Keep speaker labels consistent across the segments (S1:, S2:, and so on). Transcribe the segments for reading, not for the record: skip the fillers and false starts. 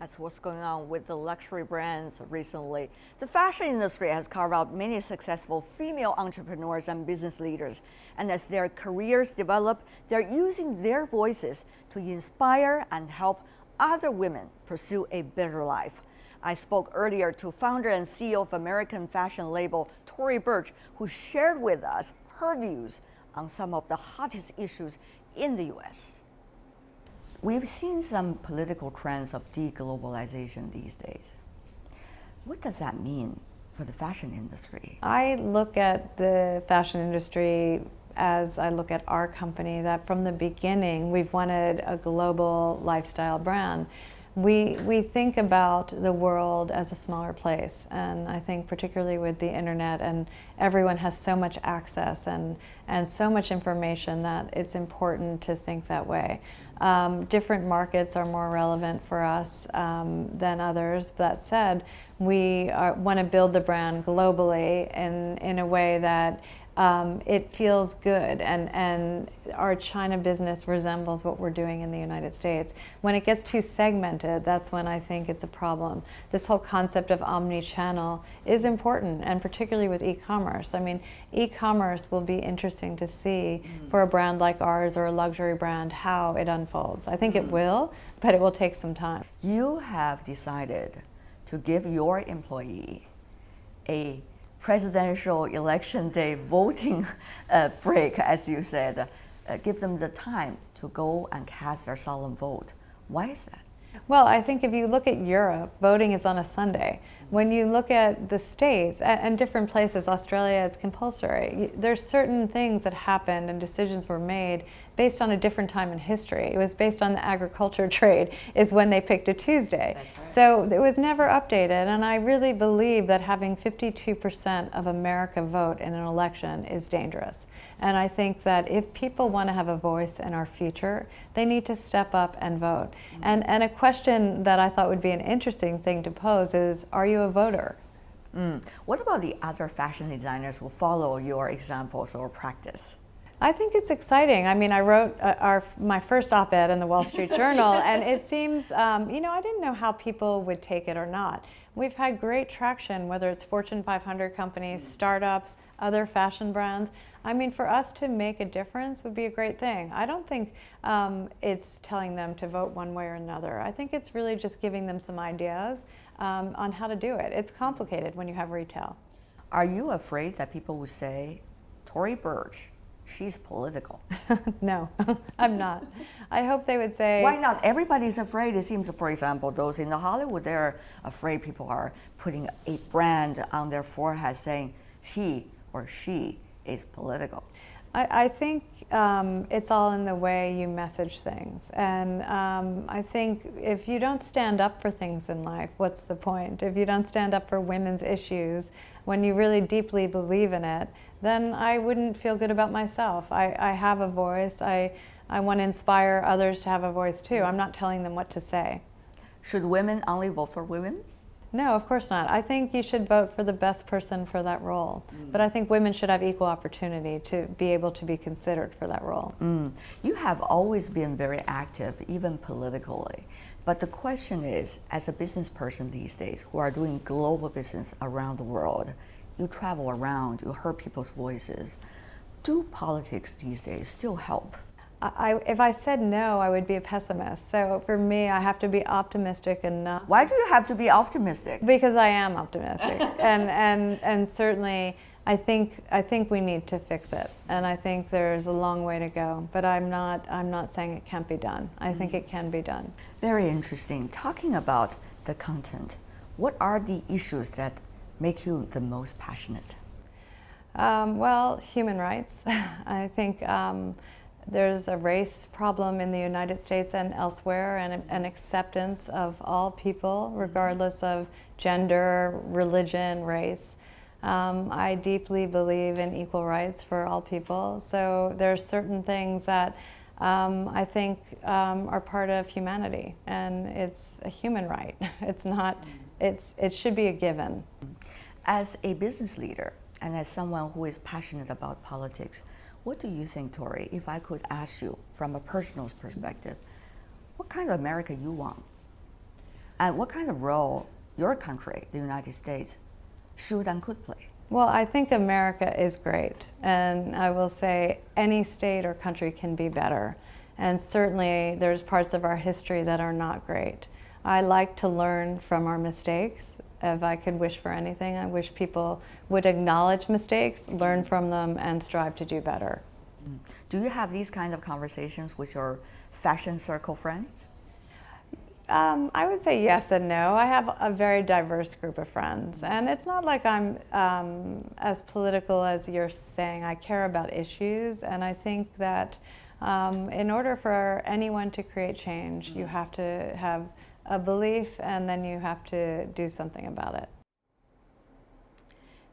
S1: That's what's going on with the luxury brands recently. The fashion industry has carved out many successful female entrepreneurs and business leaders. And as their careers develop, they're using their voices to inspire and help other women pursue a better life. I spoke earlier to founder and CEO of American fashion label Tory Burch, who shared with us her views on some of the hottest issues in the U.S. We've seen some political trends of deglobalization these days. What does that mean for the fashion industry?
S2: I look at the fashion industry as I look at our company, that from the beginning we've wanted a global lifestyle brand. We think about the world as a smaller place, and I think particularly with the internet and everyone has so much access and so much information that it's important to think that way. Different markets are more relevant for us than others. That said, we want to build the brand globally in a way that it feels good, and our China business resembles what we're doing in the United States. When it gets too segmented, that's when I think it's a problem. This whole concept of omni-channel is important, and particularly with e-commerce. I mean, e-commerce will be interesting to see for a brand like ours or a luxury brand how it unfolds. I think it will, but it will take some time.
S1: You have decided to give your employee a presidential election day voting break, as you said, give them the time to go and cast their solemn vote. Why is that?
S2: Well, I think if you look at Europe, voting is on a Sunday. When you look at the States and different places, Australia, it's compulsory. There's certain things that happened and decisions were made based on a different time in history. It was based on the agriculture trade is when they picked a Tuesday.
S1: That's right.
S2: So it was never updated, and I really believe that having 52% of America vote in an election is dangerous. And I think that if people want to have a voice in our future, they need to step up and vote. And a question that I thought would be an interesting thing to pose is, are you a voter?
S1: What about the other fashion designers who follow your examples or practice?
S2: I think it's exciting. I mean, I wrote my first op-ed in the Wall Street Journal, and it seems, you know, I didn't know how people would take it or not. We've had great traction, whether it's Fortune 500 companies, startups, other fashion brands. I mean, for us to make a difference would be a great thing. I don't think it's telling them to vote one way or another. I think it's really just giving them some ideas on how to do it. It's complicated when you have retail.
S1: Are you afraid that people will say, Tory Burch, she's political?
S2: No, I'm not. I hope they would say...
S1: Why not? Everybody's afraid. It seems, for example, those in the Hollywood, they're afraid people are putting a brand on their forehead saying she or she is political.
S2: I think it's all in the way you message things. And I think if you don't stand up for things in life, what's the point? If you don't stand up for women's issues, when you really deeply believe in it, then I wouldn't feel good about myself. I have a voice. I want to inspire others to have a voice too. I'm not telling them what to say.
S1: Should women only vote for women?
S2: No, of course not. I think you should vote for the best person for that role. But I think women should have equal opportunity to be able to be considered for that role.
S1: You have always been very active, even politically. But the question is, as a business person these days who are doing global business around the world, you travel around, you hear people's voices. Do politics these days still help?
S2: If I said no, I would be a pessimist. So for me, I have to be optimistic enough.
S1: Why do you have to be optimistic?
S2: Because I am optimistic, and certainly I think we need to fix it, and I think there's a long way to go. But I'm not saying it can't be done. I think it can be done.
S1: Very interesting. Talking about the content, what are the issues that make you the most passionate?
S2: Well, human rights. I think. There's a race problem in the United States and elsewhere, and an acceptance of all people, regardless of gender, religion, race. I deeply believe in equal rights for all people. So there's certain things that I think are part of humanity, and it's a human right. It's not. It should be a given.
S1: As a business leader and as someone who is passionate about politics, what do you think, Tory, if I could ask you from a personal perspective, what kind of America you want? And what kind of role your country, the United States, should and could play?
S2: Well, I think America is great, and I will say any state or country can be better. And certainly there's parts of our history that are not great. I like to learn from our mistakes. If I could wish for anything, I wish people would acknowledge mistakes, learn from them, and strive to do better.
S1: Do you have these kind of conversations with your fashion circle friends?
S2: I would say yes and no. I have a very diverse group of friends, and it's not like I'm as political as you're saying. I care about issues, and I think that in order for anyone to create change, you have to have a belief, and then you have to do something about it.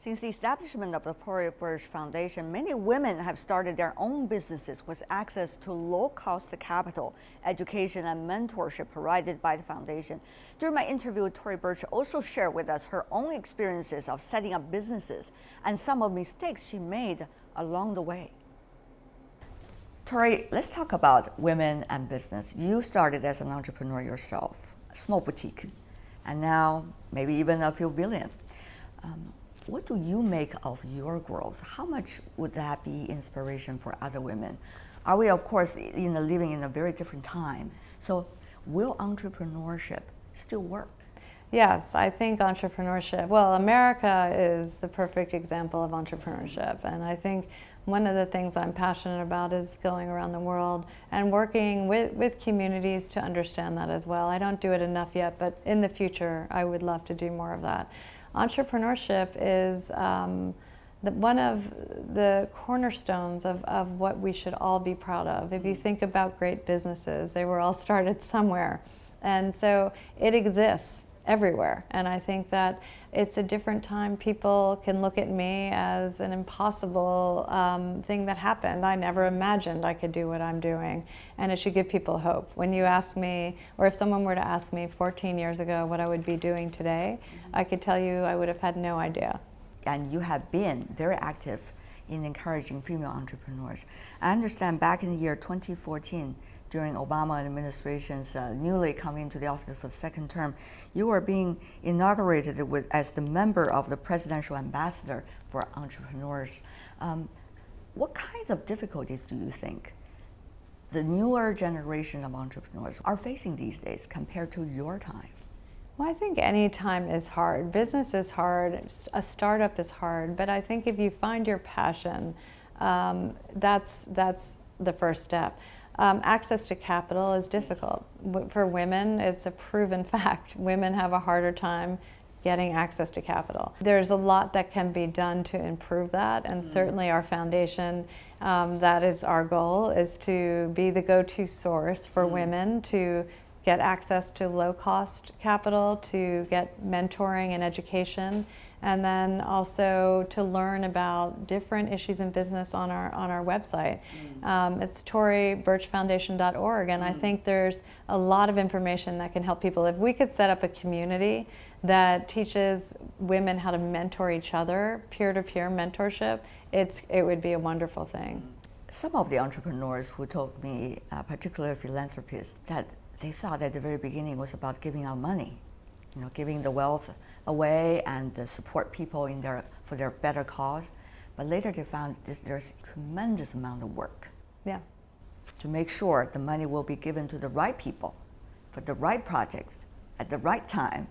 S1: Since the establishment of the Tory Burch Foundation, many women have started their own businesses with access to low-cost capital, education, and mentorship provided by the foundation. During my interview, Tory Burch also shared with us her own experiences of setting up businesses and some of the mistakes she made along the way. Tory, let's talk about women and business. You started as an entrepreneur yourself, a small boutique, and now maybe even a few billion. What do you make of your growth? How much would that be inspiration for other women? Are we, of course, living in a very different time? So will entrepreneurship still work?
S2: Yes, I think entrepreneurship, well, America is the perfect example of entrepreneurship. And I think one of the things I'm passionate about is going around the world and working with communities to understand that as well. I don't do it enough yet, but in the future, I would love to do more of that. Entrepreneurship is one of the cornerstones of what we should all be proud of. If you think about great businesses, they were all started somewhere. And so it exists everywhere. And I think that it's a different time. People can look at me as an impossible thing that happened. I never imagined I could do what I'm doing. And it should give people hope. When you ask me, or if someone were to ask me 14 years ago what I would be doing today, I could tell you I would have had no idea.
S1: And you have been very active in encouraging female entrepreneurs. I understand back in the year 2014, during Obama administration's newly coming into the office for the second term, you were being inaugurated as the member of the Presidential Ambassador for Entrepreneurs. What kinds of difficulties do you think the newer generation of entrepreneurs are facing these days compared to your time?
S2: Well, I think any time is hard. Business is hard, a startup is hard, but I think if you find your passion, that's the first step. Access to capital is difficult. For women, it's a proven fact. Women have a harder time getting access to capital. There's a lot that can be done to improve that, and certainly our foundation, that is our goal, is to be the go-to source for women to get access to low-cost capital, to get mentoring and education, and then also to learn about different issues in business on our website. It's torybirchfoundation.org, and I think there's a lot of information that can help people. If we could set up a community that teaches women how to mentor each other, peer-to-peer mentorship, it would be a wonderful thing.
S1: Some of the entrepreneurs who told me, particularly philanthropists, that they thought at the very beginning was about giving out money, giving the wealth away and support people for their better cause. But later they found there's a tremendous amount of work to make sure the money will be given to the right people, for the right projects, at the right time,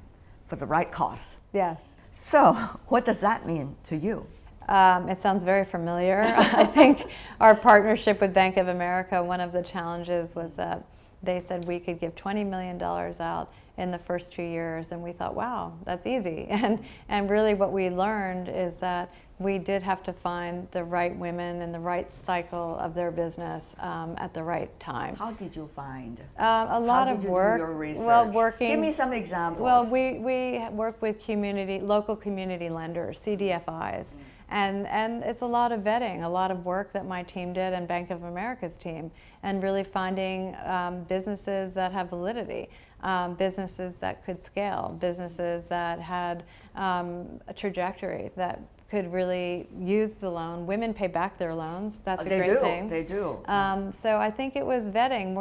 S1: for the right cause.
S2: Yes.
S1: So what does that mean to you?
S2: It sounds very familiar. I think our partnership with Bank of America, one of the challenges was that they said we could give $20 million out in the first 2 years, and we thought, wow, that's easy. And really what we learned is that we did have to find the right women and the right cycle of their business at the right time.
S1: How did you find?
S2: A lot of work.
S1: Do your research?
S2: Well, working.
S1: Give me some examples.
S2: Well, we work with local community lenders, CDFIs. And it's a lot of vetting, a lot of work that my team did and Bank of America's team, and really finding businesses that have validity, businesses that could scale, businesses that had a trajectory that could really use the loan. Women pay back their loans. That's a
S1: They
S2: great
S1: do.
S2: thing.
S1: They do.
S2: So I think it was vetting.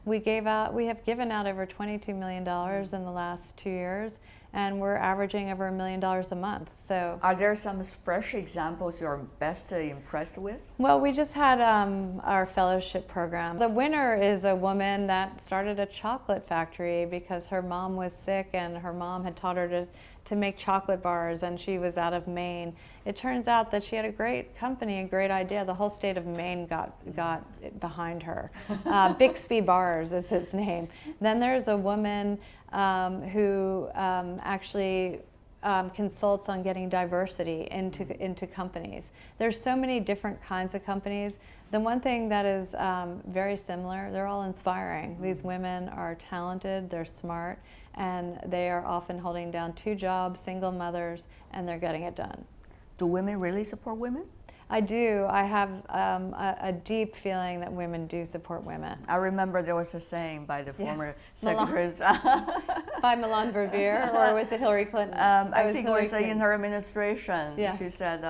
S2: We have given out over $22 million in the last 2 years, and we're averaging over $1 million a month. So,
S1: are there some fresh examples you're best impressed with?
S2: well, we just had our fellowship program. The winner is a woman that started a chocolate factory because her mom was sick and her mom had taught her to make chocolate bars, and she was out of Maine. It turns out that she had a great company, a great idea. The whole state of Maine got behind her. Bixby Bars is its name. Then there's a woman who actually consults on getting diversity into companies. There's so many different kinds of companies. The one thing that is very similar, they're all inspiring. These women are talented, they're smart, and they are often holding down 2 jobs, single mothers, and they're getting it done.
S1: Do women really support women?
S2: I do. I have a deep feeling that women do support women.
S1: I remember there was a saying by the former Secretary.
S2: By Milan Verveer, or was it Hillary Clinton?
S1: I think it was in her administration.
S2: Yeah.
S1: She said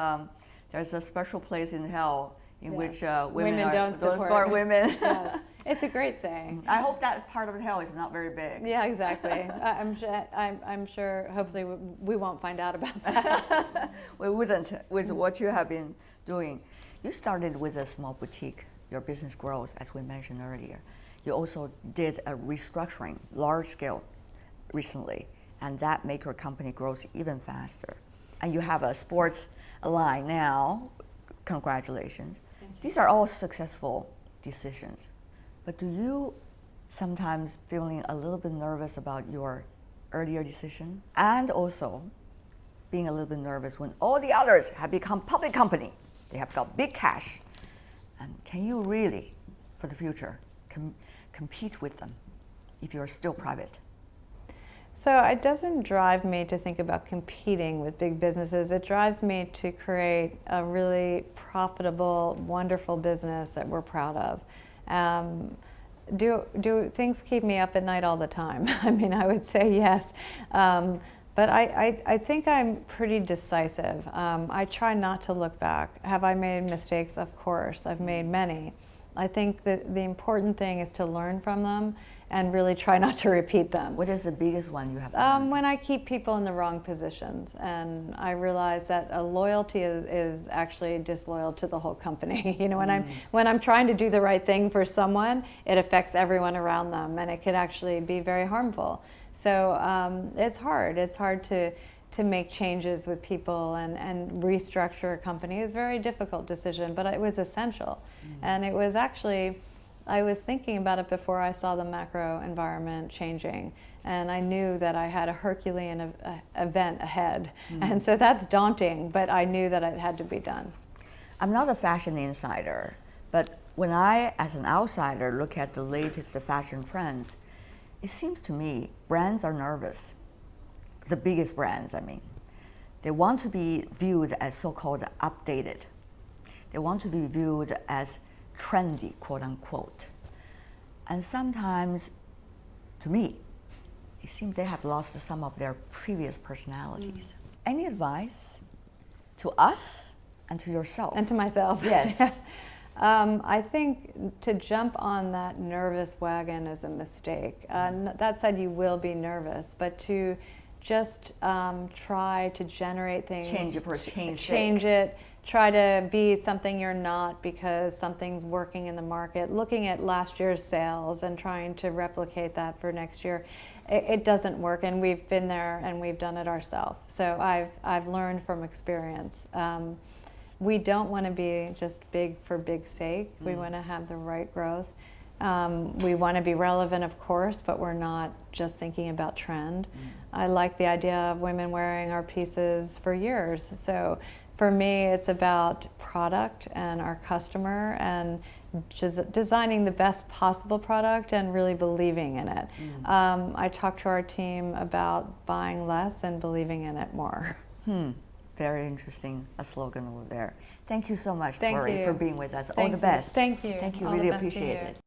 S1: there's a special place in hell in which women
S2: don't support
S1: women.
S2: Yes. It's a great saying.
S1: I hope that part of hell is not very big.
S2: Yeah, exactly. I'm sure, hopefully we won't find out about that.
S1: We wouldn't, with what you have been doing. You started with a small boutique. Your business grows, as we mentioned earlier. You also did a restructuring, large scale, recently, and that made your company grow even faster. And you have a sports line now. Congratulations. These are all successful decisions. But do you sometimes feeling a little bit nervous about your earlier decision? And also being a little bit nervous when all the others have become public company. They have got big cash. And can you really, for the future, compete with them if you're still private?
S2: So it doesn't drive me to think about competing with big businesses. It drives me to create a really profitable, wonderful business that we're proud of. Do things keep me up at night all the time? I mean, I would say yes. But I think I'm pretty decisive. I try not to look back. Have I made mistakes? Of course, I've made many. I think that the important thing is to learn from them and really try not to repeat them.
S1: What is the biggest one you have done?
S2: When I keep people in the wrong positions, and I realize that a loyalty is actually disloyal to the whole company. You know, when I'm trying to do the right thing for someone, it affects everyone around them, and it could actually be very harmful. So it's hard. It's hard to make changes with people and restructure a company. It was a very difficult decision, but it was essential. And it was actually, I was thinking about it before I saw the macro environment changing, and I knew that I had a Herculean event ahead. And so that's daunting, but I knew that it had to be done.
S1: I'm not a fashion insider, but when I, as an outsider, look at the latest fashion trends, it seems to me brands are nervous. The biggest brands, I mean. They want to be viewed as so-called updated. They want to be viewed as trendy, quote unquote. And sometimes, to me, it seems they have lost some of their previous personalities. Any advice to us and to yourself?
S2: And to myself.
S1: Yes.
S2: I think to jump on that nervous wagon is a mistake. That said, you will be nervous, but to just try to generate things.
S1: Change it for change
S2: Change it. Try to be something you're not because something's working in the market. Looking at last year's sales and trying to replicate that for next year, it doesn't work. And we've been there and we've done it ourselves. So I've learned from experience. We don't want to be just big for big's sake. We want to have the right growth. We want to be relevant, of course, but we're not just thinking about trend. I like the idea of women wearing our pieces for years. So for me, it's about product and our customer and just designing the best possible product and really believing in it. I talk to our team about buying less and believing in it more.
S1: Very interesting, a slogan over there. Thank you so much,
S2: Thank
S1: Tory,
S2: you.
S1: for being with us.
S2: Thank
S1: All the best.
S2: Thank you.
S1: Thank you.
S2: All the
S1: Really
S2: best to
S1: appreciate
S2: you.
S1: it.